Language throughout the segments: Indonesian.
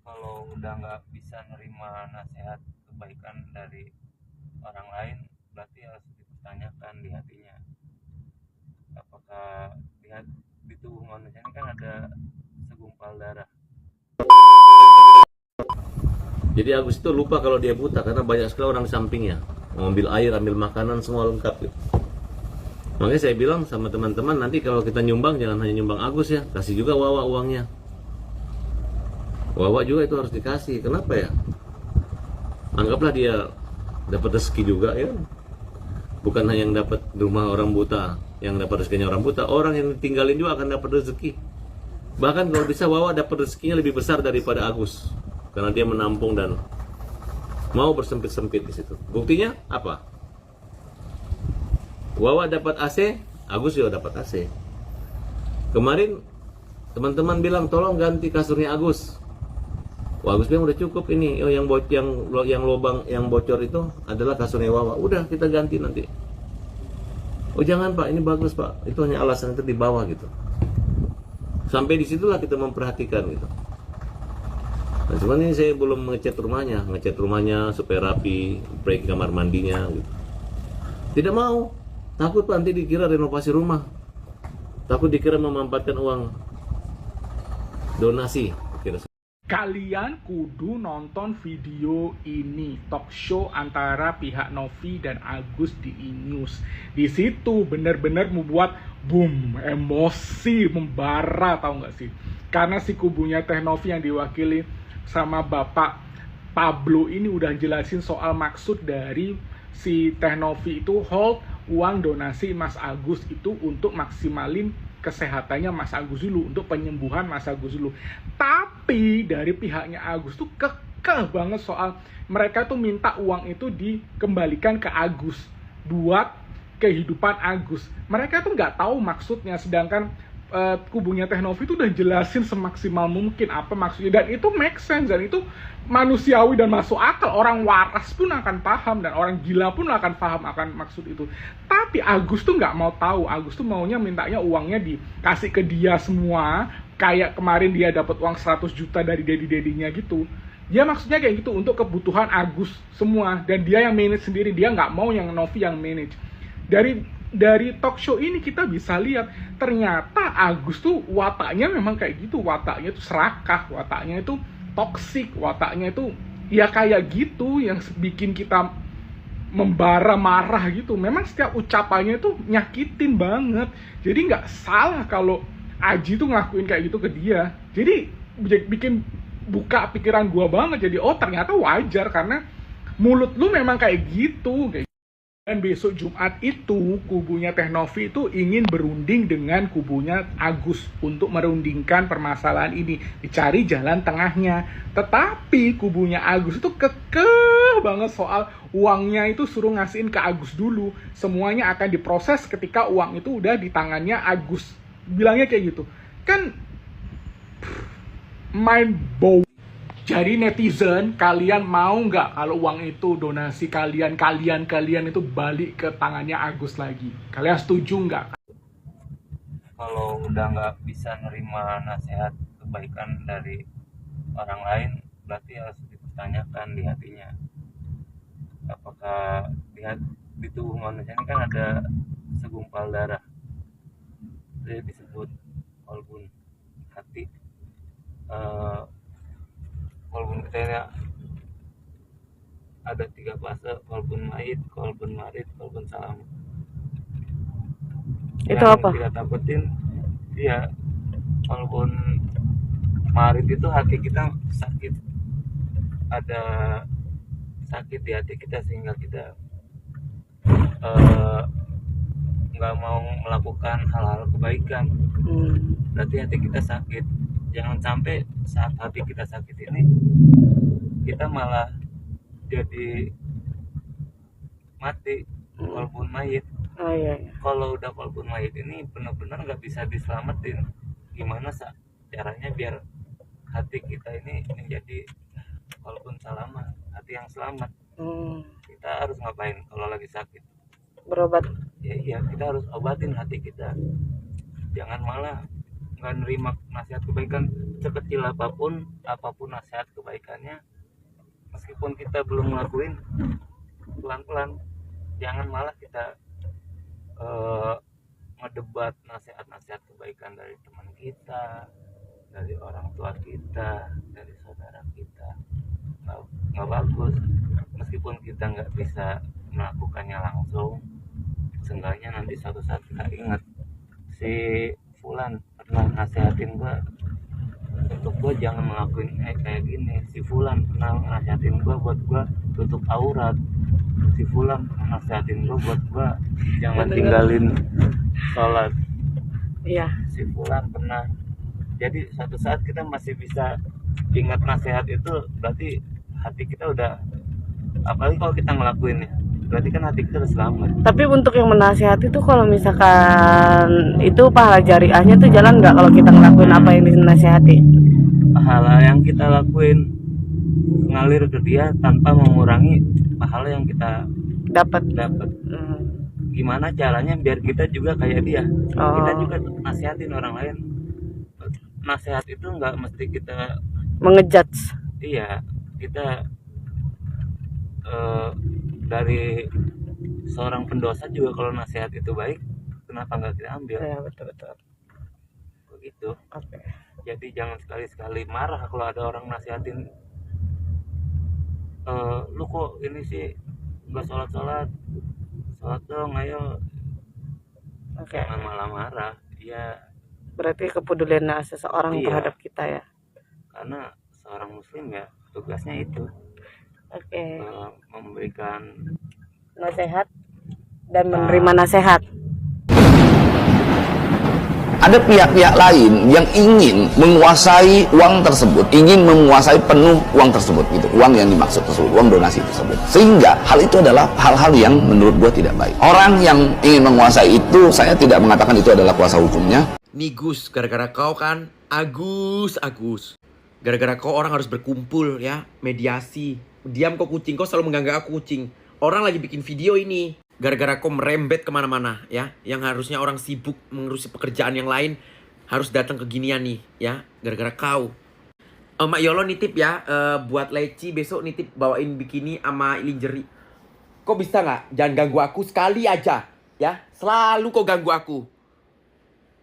Kalau udah nggak bisa nerima nasihat kebaikan dari orang lain, berarti harus dipertanyakan di hatinya, apakah di tubuh manusia ini kan ada segumpal darah. Jadi Agus itu lupa kalau dia buta karena banyak sekali orang di sampingnya. Mau ambil air, ambil makanan, semua lengkap gitu. Makanya saya bilang sama teman-teman, nanti kalau kita nyumbang jangan hanya nyumbang Agus ya, kasih juga Wawa uangnya. Wawa juga itu harus dikasih. Kenapa ya? Anggaplah dia dapat rezeki juga ya. Bukan hanya yang dapat rumah orang buta, yang dapat rezekinya orang buta, orang yang tinggalin juga akan dapat rezeki. Bahkan kalau bisa Wawa dapat rezekinya lebih besar daripada Agus. Karena dia menampung dan mau bersempit-sempit di situ. Buktinya apa? Wawa dapat AC, Agus juga dapat AC. Kemarin teman-teman bilang tolong ganti kasurnya Agus. Wah, Agus bilang udah cukup ini. Oh, yang lubang yang bocor itu adalah kasurnya Wawa. Udah kita ganti nanti. Oh jangan Pak, ini bagus Pak. Itu hanya alasan itu di bawah gitu. Sampai disitulah kita memperhatikan gitu. Nah, cuman ini saya belum ngecat rumahnya supaya rapi, break kamar mandinya gitu. Tidak mau, takut Pak, nanti dikira renovasi rumah, takut dikira memanfaatkan uang donasi. Kalian kudu nonton video ini, talk show antara pihak Novi dan Agus di E-News. Di situ benar-benar membuat boom, emosi membara, tahu nggak sih? Karena si kubunya Teh Novi yang diwakili sama Bapak Pablo ini udah jelasin soal maksud dari si Teh Novi itu hold uang donasi Mas Agus itu untuk maksimalin kesehatannya Mas Agus dulu, untuk penyembuhan Mas Agus dulu. Tapi dari pihaknya Agus tuh kekeh banget soal mereka tuh minta uang itu dikembalikan ke Agus buat kehidupan Agus. Mereka tuh nggak tahu maksudnya, sedangkan kubunya Teh Novi itu udah jelasin semaksimal mungkin apa maksudnya, dan itu make sense, dan itu manusiawi dan masuk akal. Orang waras pun akan paham dan orang gila pun akan paham akan maksud itu. Tapi Agus tuh nggak mau tahu. Agus tuh maunya mintanya uangnya dikasih ke dia semua, kayak kemarin dia dapat uang 100 juta dari daddy-daddynya gitu. Dia maksudnya kayak gitu untuk kebutuhan Agus semua, dan dia yang manage sendiri. Dia nggak mau yang Novi yang manage. Dari talk show ini kita bisa lihat ternyata Agus tuh wataknya memang kayak gitu. Wataknya tuh serakah, wataknya itu toksik, wataknya itu ya kayak gitu yang bikin kita membara marah gitu. Memang setiap ucapannya itu nyakitin banget. Jadi nggak salah kalau Aji tuh ngelakuin kayak gitu ke dia. Jadi bikin buka pikiran gua banget. Jadi oh ternyata wajar karena mulut lu memang kayak gitu. Dan besok Jumat itu kubunya Teh Novi itu ingin berunding dengan kubunya Agus untuk merundingkan permasalahan ini, dicari jalan tengahnya. Tetapi kubunya Agus itu kekeh banget soal uangnya itu suruh ngasihin ke Agus dulu. Semuanya akan diproses ketika uang itu udah di tangannya Agus. Bilangnya kayak gitu. Kan mind blow. Jadi netizen, kalian mau nggak kalau uang itu donasi kalian itu balik ke tangannya Agus lagi? Kalian setuju nggak? Kalau udah nggak bisa nerima nasihat kebaikan dari orang lain, berarti harus dipertanyakan di hatinya, apakah di tubuh manusia ini kan ada segumpal darah, jadi disebut kolbun hati. Kolbun kita ini ada 3 fase: kolbun mayit, kolbun marit, kolbun salam. Itu Yang apa? kita takutin ya kolbun marit itu hati kita sakit, ada sakit di hati kita sehingga kita nggak mau melakukan hal-hal kebaikan. Berarti hati kita sakit. Jangan sampai saat hati kita sakit ini kita malah jadi mati, kolbun mayit. Oh iya. Kalau udah kolbun mayit ini benar-benar nggak bisa diselamatin. Gimana caranya biar hati kita ini menjadi kolbun salama, hati yang selamat? Kita harus ngapain kalau lagi sakit? Berobat. Ya iya, kita harus obatin hati kita. Jangan malah nggak nerima nasihat kebaikan sekecil apapun nasihat kebaikannya, meskipun kita belum ngelakuin, pelan-pelan, jangan malah kita ngedebat nasihat-nasihat kebaikan dari teman kita, dari orang tua kita, dari saudara kita. Nggak bagus. Meskipun kita nggak bisa melakukannya langsung, seenggaknya nanti suatu saat kita ingat, si Fulan pernah nasihatin gua untuk gua jangan ngelakuin kayak gini, si Fulan pernah nasihatin gua buat gua tutup aurat, si Fulan pernah nasihatin gua buat gua jangan tinggalin sholat, Iya. si Fulan pernah. Jadi suatu saat kita masih bisa ingat nasihat itu, berarti hati kita udah, apalagi kalau kita ngelakuinnya, berarti kan hati kita udah selamat. Tapi untuk yang menasihati itu kalau misalkan itu pahala jariahnya tuh jalan nggak kalau kita ngelakuin apa yang dinasihati? Pahala yang kita lakuin ngalir ke dia tanpa mengurangi pahala yang kita Dapat. Gimana caranya biar kita juga kayak dia? Oh. Kita juga nasihatin orang lain. Nasihat itu nggak mesti kita Mengejudge. iya, kita dari seorang pendosa juga kalau nasihat itu baik, kenapa nggak kita ambil? Ya, betul. Begitu. Oke. Jadi jangan sekali-sekali marah kalau ada orang nasihatin, lu kok ini sih nggak sholat dong, ayo. Oke. Jangan malah marah. Ya, Berarti kepedulian seseorang Iya. terhadap kita ya. karena seorang muslim ya tugasnya itu Oke. memberikan Nasihat dan menerima nasihat. Ada pihak-pihak lain yang ingin menguasai uang tersebut, ingin menguasai penuh uang tersebut, gitu, uang yang dimaksud tersebut, uang donasi tersebut. Sehingga hal itu adalah hal-hal yang menurut gua tidak baik. Orang yang ingin menguasai itu, saya tidak mengatakan itu adalah kuasa hukumnya. Nih Gus, gara-gara kau kan Agus. Gara-gara kau orang harus berkumpul ya, mediasi. Diam kau kucing, kau selalu mengganggu aku kucing. Orang lagi bikin video ini. Gara-gara kau merembet kemana-mana ya, yang harusnya orang sibuk mengurusi pekerjaan yang lain harus datang ke ginian nih ya, gara-gara kau. Mak Yolo nitip ya, buat Leci besok nitip bawain bikini sama lingerie. Kau bisa nggak? Jangan ganggu aku sekali aja ya, selalu kau ganggu aku.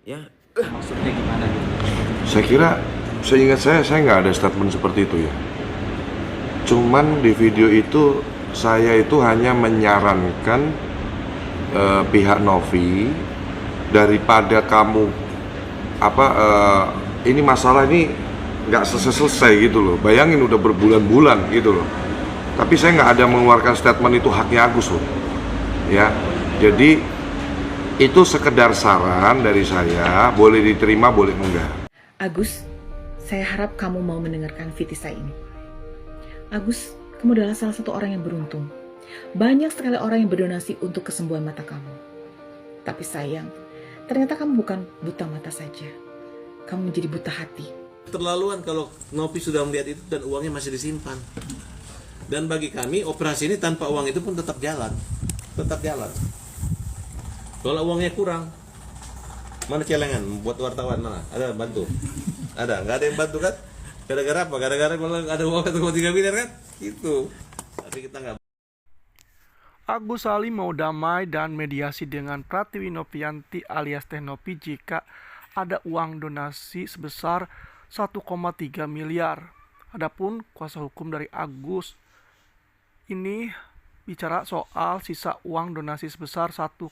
Ya. maksudnya gimana gitu? Saya kira, seingat saya nggak ada statement seperti itu ya. Cuman di video itu saya itu hanya menyarankan pihak Novi, daripada kamu ini masalah ini nggak selesai gitu loh. Bayangin udah berbulan-bulan gitu loh. Tapi saya nggak ada mengeluarkan statement itu haknya Agus loh. Ya, jadi itu sekedar saran dari saya, boleh diterima, boleh enggak. Agus, saya harap kamu mau mendengarkan viti saya ini. Agus, kamu adalah salah satu orang yang beruntung. Banyak sekali orang yang berdonasi untuk kesembuhan mata kamu. Tapi sayang, ternyata kamu bukan buta mata saja. Kamu menjadi buta hati. Terlaluan kalau Novi sudah melihat itu dan uangnya masih disimpan. Dan bagi kami operasi ini tanpa uang itu pun tetap jalan. Kalau uangnya kurang, mana celengan buat wartawan, mana? Ada bantu? Ada, nggak ada yang bantu kan? Gara-gara apa? Gara-gara kalau ada uang 1,3 miliar kan? Itu. Tapi kita nggak. Agus Salim mau damai dan mediasi dengan Pratiwi Novianti alias Teh Novi jika ada uang donasi sebesar 1,3 miliar. Adapun kuasa hukum dari Agus ini bicara soal sisa uang donasi sebesar 1,3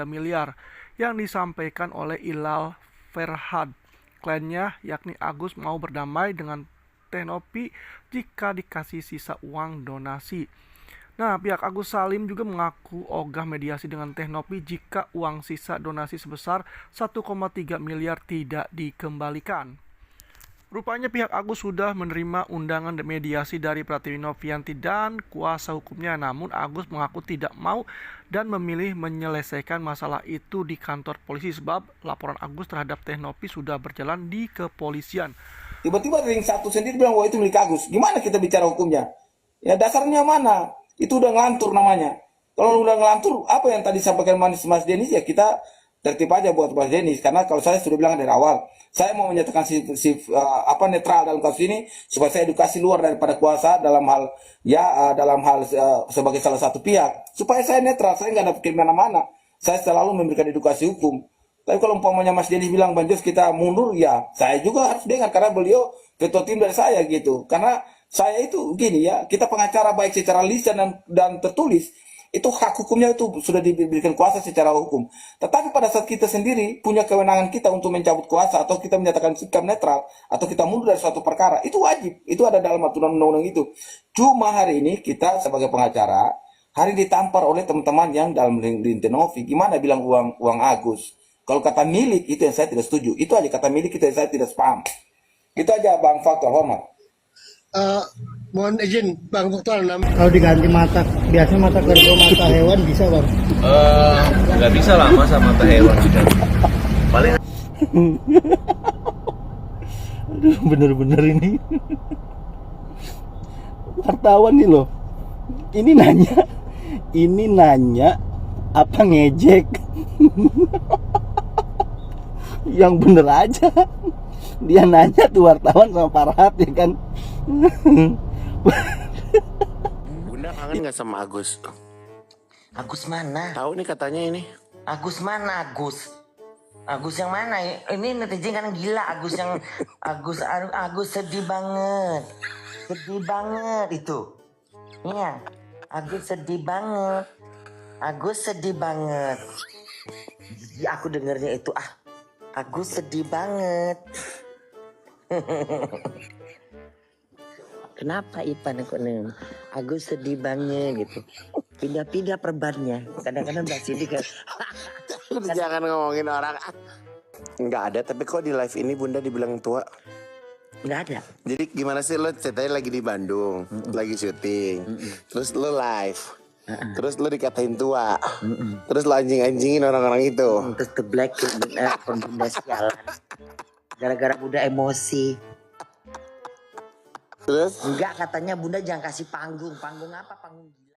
miliar yang disampaikan oleh Ilal Ferhad. Kliennya yakni Agus mau berdamai dengan Teh Novi jika dikasih sisa uang donasi. Nah, pihak Agus Salim juga mengaku ogah mediasi dengan Teh Novi jika uang sisa donasi sebesar 1,3 miliar tidak dikembalikan. Rupanya pihak Agus sudah menerima undangan mediasi dari Pratiwi Novianti dan kuasa hukumnya, namun Agus mengaku tidak mau dan memilih menyelesaikan masalah itu di kantor polisi sebab laporan Agus terhadap Teh Novi sudah berjalan di kepolisian. Tiba-tiba ring satu sendiri bilang, wah itu milik Agus. Gimana kita bicara hukumnya? Ya dasarnya mana? Itu udah ngelantur namanya. Kalau udah ngelantur, apa yang tadi sampaikan Mas Denis ya kita tertib aja buat Mas Denis, karena kalau saya sudah bilang dari awal, saya mau menyatakan netral dalam kasus ini supaya saya edukasi luar daripada kuasa dalam hal sebagai salah satu pihak, supaya saya netral, saya nggak ada kemana-mana, saya selalu memberikan edukasi hukum. Tapi kalau umpamanya Mas Denis bilang Bang Jos kita mundur, ya saya juga harus dengar karena beliau ketua tim dari saya gitu. Karena saya itu gini ya, kita pengacara baik secara lisan dan tertulis, itu hak hukumnya itu sudah diberikan kuasa secara hukum. Tetapi pada saat kita sendiri punya kewenangan kita untuk mencabut kuasa atau kita menyatakan sikap netral atau kita mundur dari suatu perkara, itu wajib. Itu ada dalam aturan undang-undang itu. Cuma hari ini kita sebagai pengacara hari ditampar oleh teman-teman yang dalam link Novi. Gimana bilang uang Agus? Kalau kata milik itu yang saya tidak setuju. Itu aja kata milik itu yang saya tidak paham. Itu aja Bang Faktor, hormat. Mohon izin Bang Faktor, kalau diganti mata, biasanya mata kerbau, mata hewan bisa Bang? Nggak bisa lah masa mata hewan juga. Paling Aduh, bener-bener ini wartawan nih loh. Ini nanya apa ngejek? Yang bener aja. Dia nanya tuh wartawan sama Farhat ya kan. Bunda kangen nggak sama Agus? Agus mana? Tahu nih katanya ini. Agus mana Agus? Agus yang mana? Ini netizen kan gila. Agus sedih banget. Sedih banget itu. Iya. Agus sedih banget. Agus sedih banget. Ya aku dengernya itu Agus sedih banget. Kenapa Ipan Agus sedih banget gitu. Pindah-pindah perbannya. Kadang-kadang Mbak Cindy kan. Jangan ngomongin orang. Nggak ada, tapi kok di live ini Bunda dibilang tua? Nggak ada. Jadi gimana sih lo ceritanya lagi di Bandung, lagi syuting, terus lo live, terus lo dikatain tua, terus lo anjing-anjingin orang-orang itu. Terus the black Bunda sialan. Gara-gara Bunda emosi. Terus? Enggak, katanya Bunda jangan kasih panggung. Panggung apa? Panggung gila.